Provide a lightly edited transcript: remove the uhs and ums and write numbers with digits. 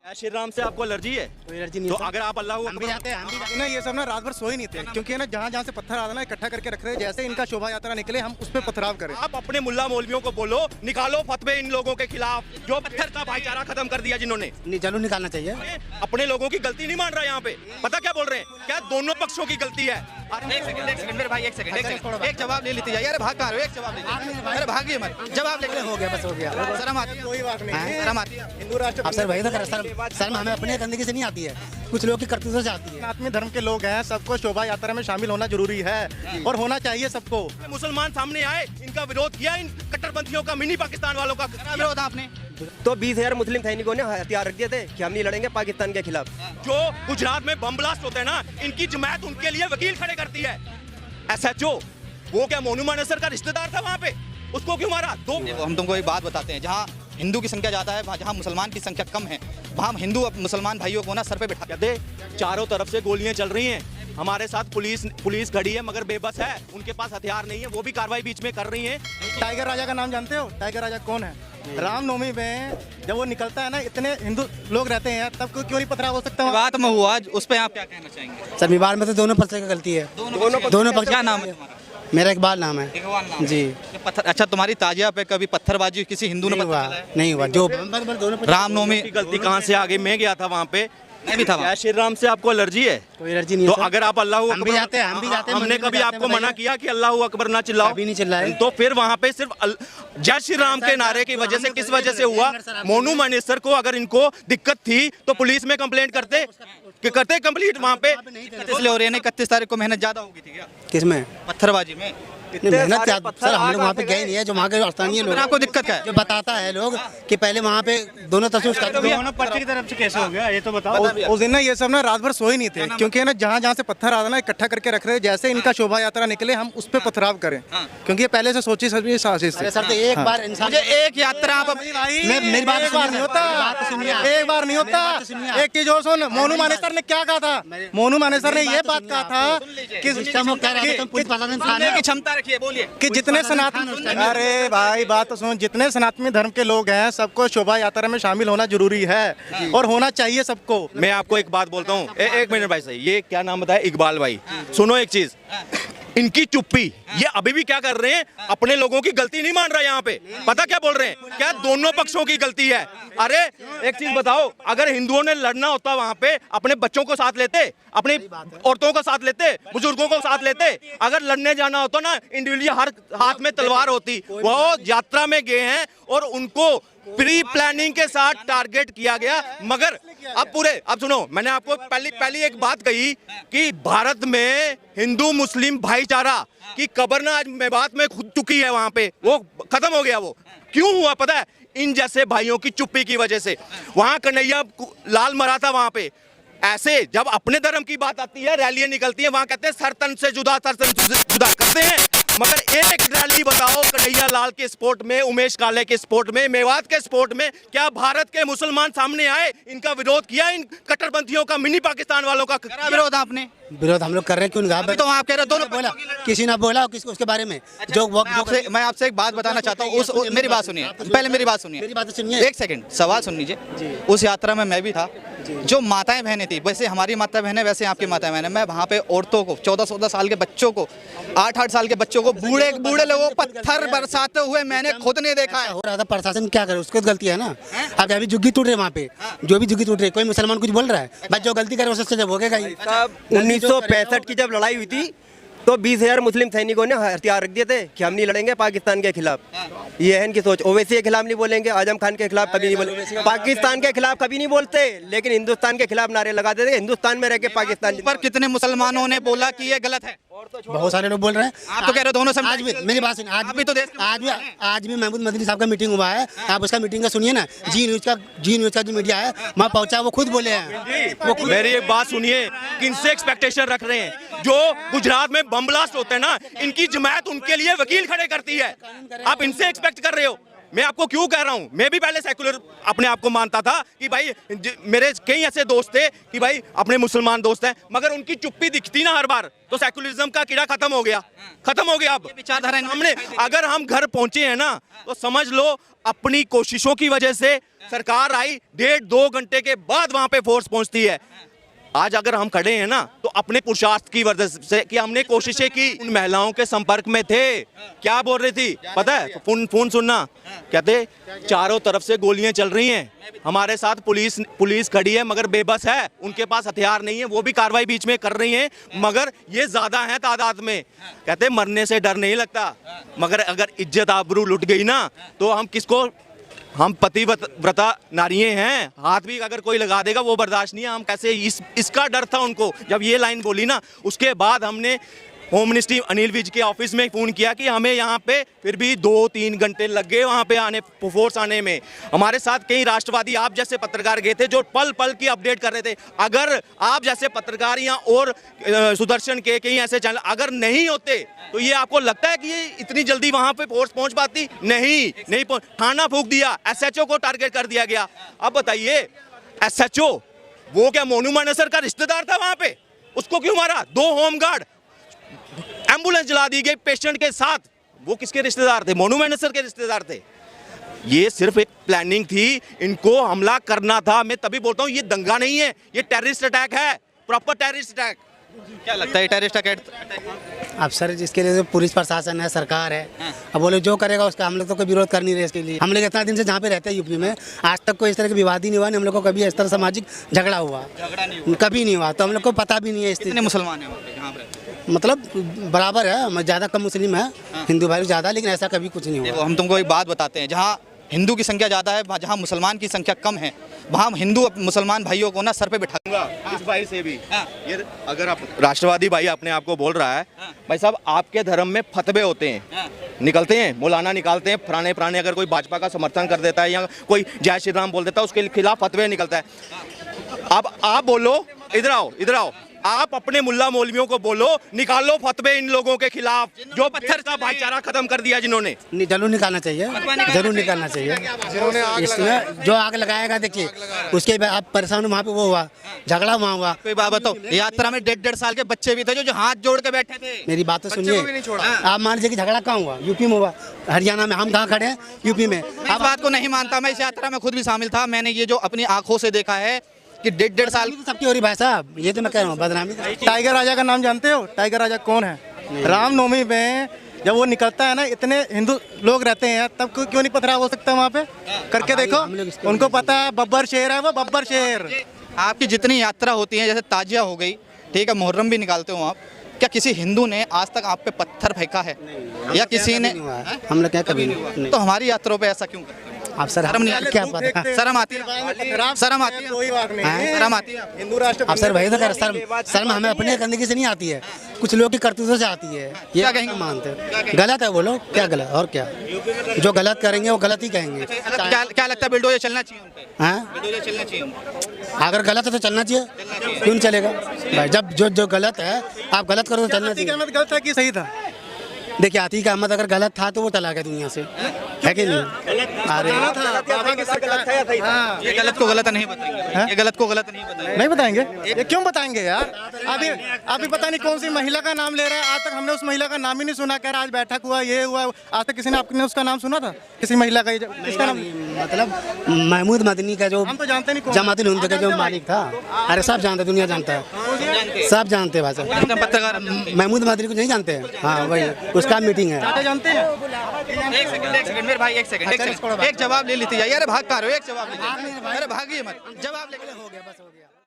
श्री राम से आपको एलर्जी है? कोई एलर्जी नहीं तो है। अगर आप अल्लाह हम भी जाते हैं ना, ये सब ना रात भर सोए नहीं थे, क्योंकि ना जहाँ जहाँ से पत्थर आता ना इकट्ठा करके रख रहे हैं, जैसे इनका शोभा यात्रा निकले हम उस पर पथराव करें। आप अपने मुल्ला मौलवियों को बोलो, निकालो फतवे इन लोगों के खिलाफ जो पत्थर का भाईचारा खत्म कर दिया जिन्होंने। जरूर निकालना चाहिए। अपने लोगों की गलती नहीं मान रहा यहाँ पे, पता क्या बोल रहे हैं, क्या दोनों पक्षों की गलती है। एक सेकंड मेरे भाई, एक सेकंड, एक जवाब ले लेते जाइए। अरे भाग कहाँ रहे हो? एक जवाब ले लीजिए। अरे भागिए मत, जवाब ले हो गया, बस हो गया। शर्म आती है? कोई बात नहीं, शर्म आती है? हिंदू राष्ट्र अब सर वही तो कर शर्म हमें अपने गंदगी से नहीं आती है, कुछ लोग की करतूतों से आती है। आत्मी धर्म के लोग हैं, सबको शोभा यात्रा में शामिल होना जरूरी है और होना चाहिए सबको। मुसलमान सामने आए, इनका विरोध किया, इन कट्टरपंथियों का, मिनी पाकिस्तान वालों का विरोध आपने? तो 20,000 मुस्लिम सैनिकों ने हथियार रख दिए थे कि हम नहीं लड़ेंगे पाकिस्तान के खिलाफ। जो गुजरात में बम ब्लास्ट होते हैं ना, इनकी जमात उनके लिए वकील खड़े करती है। SHO वो क्या मोनू मानेसर का रिश्तेदार था वहाँ पे, उसको क्यों मारा? दो हम तुमको एक बात बताते हैं, जहाँ हिंदू की संख्या ज़्यादा है, जहाँ मुसलमान की संख्या कम है, वहाँ हिंदू मुसलमान भाइयों को ना सर पे बिठा कहते चारों तरफ से गोलियां चल रही हैं, हमारे साथ पुलिस खड़ी है मगर बेबस है, उनके पास हथियार नहीं है, वो भी कार्रवाई बीच में कर रही है। टाइगर राजा का नाम जानते हो? टाइगर राजा कौन है? रामनवमी में जब वो निकलता है ना, इतने हिंदू लोग रहते हैं, तब क्यों नहीं पथराव हो सकता? बात में हुआ, उस पर आप क्या कहना चाहेंगे? सर विवाद में तो दोनों पक्ष की गलती है, दोनों पक्ष। क्या नाम है तुम्हारा? मेरा इकबाल नाम है। इकबाल नाम जी। पत्थर, अच्छा तुम्हारी ताजिया पे कभी पत्थरबाजी किसी हिंदू ने नहीं हुआ, जो दोनों रामनवमी गलती कहाँ से आ गई? मैं गया था वहाँ पे, मैं भी था वहाँ। क्या श्री राम से आपको एलर्जी है? कोई एलर्जी नहीं तो है सर। अगर आप अल्लाह हम भी जाते हैं, हमने मंदिर में कभी जाते आपको हैं, मना बताइए। किया कि अल्लाह अकबर ना चिल्लाओ? कभी नहीं चिल्लाए। तो फिर वहाँ पे सिर्फ जय श्री राम के नारे की वजह से, किस वजह से हुआ? मोनू मानेसर को अगर इनको दिक्कत थी तो पुलिस में कंप्लेंट करते कंप्लीट वहाँ पे। इसलिए हो रही है ना, 31 तारीख को मेहनत ज्यादा होगी थी क्या किसमें? पत्थरबाजी में? मेहनत सर हम लोग वहाँ पे गए नहीं है, जो वहाँ के स्थानीय लोग, आपको दिक्कत क्या है? जो बताता है लोग कि पहले वहाँ पे दोनों तस्वीर दोनों पक्ष की तरफ से कैसे हो गया ये तो बताओ। उस दिन ना ये सब ना रात भर सोए नहीं थे, क्योंकि ना जहाँ जहाँ से पत्थर आता ना इकट्ठा करके रख रहे हैं, जैसे इनका शोभा यात्रा निकले हम उस पर पथराव करें, क्योंकि ये पहले से सोची समझी साजिश थी। सर तो एक बार इंसान, मुझे एक यात्रा आप मेरी बात एक बार नहीं होता, एक बार नहीं होता। एक चीज और सुन, मोनू मानेसर ने क्या कहा था? मोनू मानेसर ने ये बात कहा था कि की क्षमता रखिए, बोलिए। कि जितने सनातन, अरे भाई बात तो सुन, जितने सनातनी धर्म के लोग हैं सबको शोभा यात्रा में शामिल होना जरूरी है और होना चाहिए सबको। मैं आपको एक बात बोलता हूँ, एक मिनट भाई साहब, ये क्या नाम बताया? इकबाल भाई। सुनो एक चीज, इनकी चुप्पी, ये अभी भी क्या कर रहे हैं, अपने लोगों की गलती नहीं मान रहा यहाँ पे, पता क्या बोल रहे हैं, क्या दोनों पक्षों की गलती है। अरे एक चीज बताओ, अगर हिंदुओं ने लड़ना होता वहाँ पे, अपने बच्चों को साथ लेते, अपनी औरतों को साथ लेते, बुजुर्गों को साथ लेते। अगर लड़ने जाना होता ना, इंडिविजुअली हर हाथ में तलवार होती। वो यात्रा में गए हैं और उनको प्री प्लानिंग के साथ टारगेट किया गया। मगर अब सुनो, मैंने आपको पहली एक बात कही कि भारत में हिंदू मुस्लिम भाईचारा की कब्र ना आज मेवात में खुद चुकी है, वहां पे वो खत्म हो गया। वो क्यों हुआ पता है? इन जैसे भाइयों की चुप्पी की वजह से। वहां कन्हैया लाल मरा था वहां पे। ऐसे जब अपने धर्म की बात आती है, रैलियां निकलती है, वहां कहते हैं सर तन से जुदा करते हैं। मगर एक रैली बताओ कन्हैया लाल के स्पोर्ट में, उमेश काले के स्पोर्ट में, मेवात के स्पोर्ट में, क्या भारत के मुसलमान सामने आए, इनका विरोध किया, इन कट्टरपंथियों का, मिनी पाकिस्तान वालों का विरोध आपने? विरोध हम लोग कर रहे हैं, क्यों? तो आप कह रहे हो दोनों बोला, किसी ने बोला उसके बारे में। जो मैं आपसे एक बात बताना चाहता हूँ, मेरी बात सुनिए, पहले मेरी बात सुनिए, मेरी बात सुनिए, एक सेकंड सवाल सुन लीजिए। उस यात्रा में मैं भी था, जो माताएं बहनें थी, वैसे हमारी माता बहनें, वैसे आपकी माता बहनें, मैं वहाँ पे औरतों को, 14-14 साल के बच्चों को, 8-8 साल के बच्चों को, बूढ़े लोगों को पत्थर बरसाते हुए मैंने खुद नहीं देखा है। हो रहा था, प्रशासन क्या करे, उसकी गलती है ना। अब अभी झुग्गी टूट रही है वहाँ पे, जो भी झुग्गी टूट रही है, कोई मुसलमान कुछ बोल रहा है, बस जो गलती करे उससे जब होगा ही। 1965 की जब लड़ाई हुई थी तो 20,000 मुस्लिम सैनिकों ने हथियार रख दिए थे कि हम नहीं लड़ेंगे पाकिस्तान के खिलाफ। ये है इनकी सोच। ओवैसी के खिलाफ नहीं बोलेंगे, आजम खान के खिलाफ कभी नहीं बोलेंगे, पाकिस्तान के खिलाफ कभी नहीं बोलते, लेकिन हिंदुस्तान के खिलाफ नारे लगा देते, हिंदुस्तान में रह के पाकिस्तान। पर कितने मुसलमानों ने बोला कि ये गलत है? बहुत सारे लोग बोल रहे हैं। आप तो कह रहे हो दोनों से। आज भी मेरी बात सुनिए, आज भी तो आज भी महमूद मदनी साहब का मीटिंग हुआ है, आप उसका मीटिंग का सुनिए ना। जी न्यूज का जो मीडिया है वहाँ पहुँचा, वो खुद बोले हैं। मेरी एक बात सुनिए, किनसे एक्सपेक्टेशन रख रहे हैं? जो गुजरात में बम ब्लास्ट होते हैं ना, इनकी जमात उनके लिए वकील खड़े करती है, आप इनसे एक्सपेक्ट कर रहे हो? मैं आपको क्यों कह रहा हूं, मैं भी पहले सेकुलर अपने आप को मानता था कि भाई मेरे कई ऐसे दोस्त थे कि भाई अपने मुसलमान दोस्त हैं, मगर उनकी चुप्पी दिखती ना हर बार, तो सेकुलरिज्म का कीड़ा खत्म हो गया अब विचारधारा हमने, अगर हम घर पहुंचे हैं ना तो समझ लो अपनी कोशिशों की वजह से सरकार आई, 1.5-2 घंटे के बाद वहां पे फोर्स पहुंचती है। आज अगर हम खड़े हैं ना तो अपने पुरुषार्थ की वजह से कि हमने कोशिशें की, उन महिलाओं के संपर्क में थे, क्या बोल रही थी पता है, फोन सुनना, कहते चारों तरफ से गोलियां चल रही हैं, हमारे साथ पुलिस खड़ी है मगर बेबस है, उनके पास हथियार नहीं है, वो भी कार्रवाई बीच में कर रही हैं मगर ये ज्यादा है तादाद में। कहते मरने से डर नहीं लगता, मगर अगर इज्जत आबरू लुट गई ना तो हम पतिव्रता नारियां हैं, हाथ भी अगर कोई लगा देगा वो बर्दाश्त नहीं है। हम कैसे इसका डर था उनको, जब ये लाइन बोली ना उसके बाद हमने होम मिनिस्ट्री अनिल विज के ऑफिस में फ़ोन किया कि हमें यहाँ पे फिर भी 2-3 घंटे लग गए वहाँ पे आने, फोर्स आने में। हमारे साथ कई राष्ट्रवादी आप जैसे पत्रकार गए थे जो पल पल की अपडेट कर रहे थे। अगर आप जैसे पत्रकार या और सुदर्शन के कई ऐसे चैनल अगर नहीं होते तो ये आपको लगता है कि ये इतनी जल्दी वहाँ पे फोर्स पहुँच पाती? नहीं थाना फूंक दिया, SHO को टारगेट कर दिया गया। अब बताइए SHO वो क्या मोनू मानेसर का रिश्तेदार था वहाँ पे, उसको क्यों मारा? 2 होमगार्ड, एम्बुलेंस जला दी गई पेशेंट के साथ, वो किसके रिश्तेदार थे? मोनू मानेसर के रिश्तेदार थे। ये सिर्फ एक प्लानिंग थी, इनको हमला करना था। मैं तभी बोलता हूँ ये दंगा नहीं है, ये टेररिस्ट अटैक है, प्रॉपर टेररिस्ट अटैक। क्या लगता है टेररिस्ट अटैक? अब सर जिसके लिए पुलिस प्रशासन है, सरकार है, अब वो लोग जो करेगा उसका हम लोग तो कोई विरोध कर नहीं रहे इसके लिए। हम लोग इतना दिन से जहाँ पे रहते हैं यूपी में, आज तक कोई इस तरह का विवाद ही नहीं हुआ, हम लोग को कभी इस तरह सामाजिक झगड़ा हुआ कभी नहीं हुआ, तो हम लोग को पता भी नहीं है। कितने मुसलमान हैं वहाँ पे, यहाँ पे? मतलब बराबर है, ज़्यादा कम मुस्लिम है, हिंदू भाई ज़्यादा, लेकिन ऐसा कभी कुछ नहीं हुआ। हम तुमको एक बात बताते हैं, जहाँ हिंदू की संख्या ज़्यादा है, जहाँ मुसलमान की संख्या कम है, वहाँ हिंदू मुसलमान भाइयों को ना सर पे बिठाऊंगा। इस भाई से भी ये अगर आप राष्ट्रवादी भाई अपने आप को बोल रहा है, भाई साहब आपके धर्म में फतवे होते हैं, निकलते हैं, मौलाना निकालते हैं, पुराने अगर कोई भाजपा का समर्थन कर देता है या कोई जय श्री राम बोल देता है उसके खिलाफ फतवे निकलता है। अब आप बोलो, इधर आओ, आप अपने मुल्ला मौलवियों को बोलो निकालो फतवे इन लोगों के खिलाफ जो पत्थर का भाईचारा खत्म कर दिया जिन्होंने। जरूर निकालना चाहिए, जरूर निकालना चाहिए। इसमें जो आग लगाएगा देखिए उसके बाद आप परेशान, वहाँ पे वो हुआ झगड़ा, वहाँ हुआ। कोई बात बताओ, यात्रा में 1.5 साल के बच्चे भी थे जो हाथ जोड़ के बैठे थे। मेरी बात तो सुनिए, आप मान लीजिए कि झगड़ा कहाँ हुआ? यूपी में हुआ, हरियाणा में, हम कहाँ खड़े हैं? यूपी में। इस बात को नहीं मानता, मैं इस यात्रा में खुद भी शामिल था, मैंने ये जो अपनी आंखों से देखा है कि 1.5 साल तो सबकी हो रही भाई साहब, ये तो मैं कह रहा हूँ बदनामी। टाइगर राजा का नाम जानते हो? टाइगर राजा कौन है? रामनवमी में जब वो निकलता है ना, इतने हिंदू लोग रहते हैं, तब क्यों नहीं पथराव हो सकता वहाँ पे? करके देखो, उनको पता है बब्बर शेर है वो, बब्बर शेर। आपकी जितनी यात्रा होती है, जैसे ताजिया हो गई, ठीक है, मुहर्रम भी निकालते हो आप, क्या किसी हिंदू ने आज तक आप पे पत्थर फेंका है या किसी ने? हम लोग क्या कभी नहीं। तो हमारी यात्राओं पे ऐसा क्यों करते हैं? आप सर शर्म नहीं आती? क्या पता, शर्म आती है? शर्म आती है? कोई बात नहीं, शर्म आती है? हिंदू राष्ट्र। आप सर वही तो कर, शर्म हमें अपने गंदगी से नहीं आती है, कुछ लोग की करतूतों से आती है। ये क्या कहेंगे? मानते हैं गलत है वो लोग, क्या गलत और क्या, जो गलत करेंगे वो गलत ही कहेंगे। क्या लगता है बिल्डोजर चलना चाहिए उन पे? हाँ, बिल्डोजर चलना चाहिए उन पे? अगर गलत है तो चलना चाहिए, क्यों नहीं चलेगा भाई? जब जो गलत है आप गलत करो तो चलना चाहिए। अहमद गलत है कि सही था? देखिए आतिक अहमद अगर गलत था तो वो चला गया दुनिया से, है कि नहीं? अरे ये गलत को गलत नहीं बताएंगे, ये गलत को गलत नहीं बताएंगे। नहीं बताएंगे, ये क्यों बताएंगे यार? अभी पता नहीं कौन सी महिला का नाम ले रहा है, आज तक हमने उस महिला का नाम ही नहीं सुना। कह रहा आज बैठक हुआ, ये हुआ, आज तक किसी ने आपने उसका नाम सुना था? किसी महिला का इसका नाम? मतलब महमूद मदनी का जो हम तो जानते नहीं जमातुल हिंद का जो मालिक था, अरे सब जानते, दुनिया जानता है, सब जानते हैं भाई साहब। पत्रकार महमूद मदनी को नहीं जानते हैं? हाँ वही, उसका मीटिंग है। जानते हैं? एक सेकंड मेरे भाई, एक सेकंड एक जवाब ले लेती जाइए। अरे भाग कर रहे हो, एक जवाब ले लीजिए। अरे भागिए मत, जवाब ले। हो गया, बस हो गया।